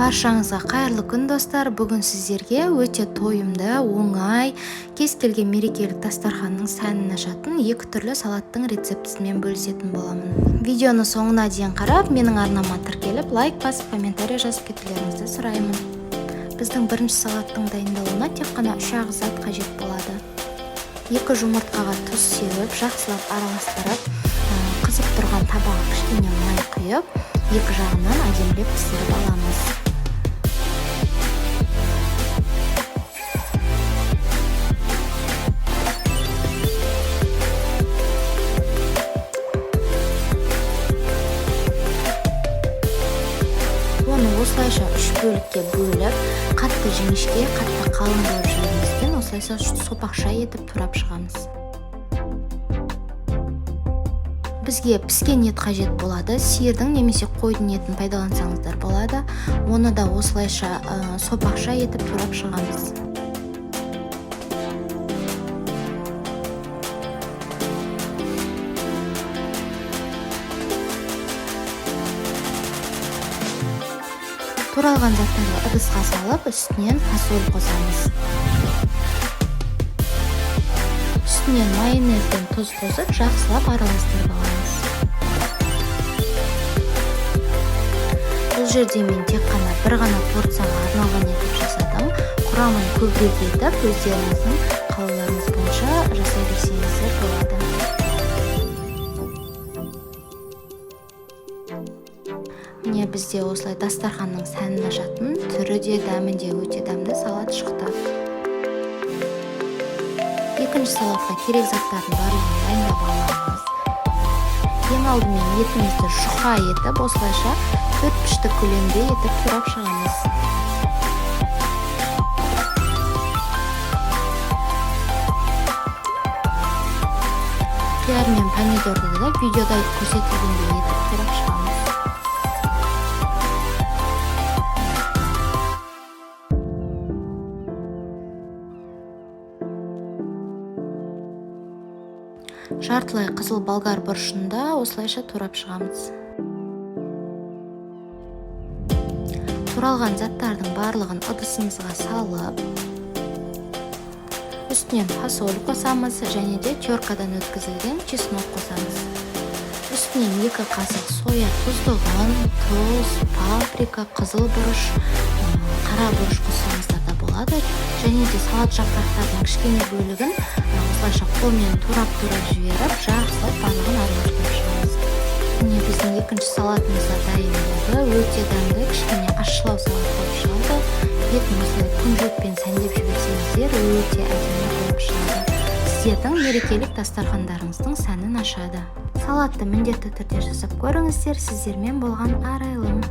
Баршаңызға қайырлы күн достар. Бүгін сіздерге өте тойымды, оңай, кез келген мерекелік дастарханның сәнін ашатын екі түрлі салаттың рецептісімен бөлісетін боламын. Видеоны соңына дейін қарап, менің арнама тіркеліп, лайк басып, комментарий жазып кетулеріңізді сұраймын. Біздің бірінші салаттың дайындалуына тек қана 3 зат қажет болады. 2 жұмыртқаға тұз сеуіп, жақсылап араластырып, қызып тұрған табаға кішкене май құйып, екі жағынан әдемілеп пісіріп аламыз. Оны осылайша 3 бөлікке бөліп, қатты жіңішке, қатты қалың болып жіберместен, осылайша сопақша етіп турап шығамыз. Бізге піскен ет қажет болады. Сиырдың немесе қойдың етін пайдалансаңыздар болады. Оны да осылайша сопақша етіп турап шығамыз. Туралған заттарды ыдысқа салып, үстінен фасоль қосамыз. Үстінен майонез бен тұз қосып, жақсылап араластырып аламыз. Бұл жерде мен тек қана бір ғана порцияға арналған етіп жасадым. Құрамын көбірек етіп, өздеріңіздің қалауларыңыз бойынша жасай берсеңіздер болады. Міне бізде осылай дастарханның сәнін ашатын, түрі де дәмі де өте дәмді салат шықты. Екінші салатқа керек заттардың барлығын дайындап аламыз. Ең алдымен етімізді жұқа етіп, осылайша 4 піштік көлемде етіп турап шығамыз. Қияр мен помидорды да видеода көрсетілгендей етіп турап шығамыз. Жартылай қызыл болгар бұрышында осылайша турап шығамыз. Туралған заттардың барлығын ыдысымызға салып, үстінен фасоль қосамыз және де теркадан өткізілген чеснок қосамыз. Үстінен 2 қасық соя тұздығын, тұз, паприка, қызыл бұрыш, қара бұрыш қоссаңыздар да болады. Және де салат жапырақтардың кішкене бөлігін осылайша қолмен турап жіберіп, жақсылап барлығын араластырып шығамыз. Міне біздің екінші салатымыз да дайын болды. Өте дәмді, кішкене ащылау салат болып шығады. Етін осылай күнжутпен сәндеп жіберсеңіздер, өте әдемі болып шығады. Сіздердің мерекелік дастархандарыңыздың сәнін ашады. Салатты міндетті түрде жасап көріңіздер. Сіздермен болған арайлым.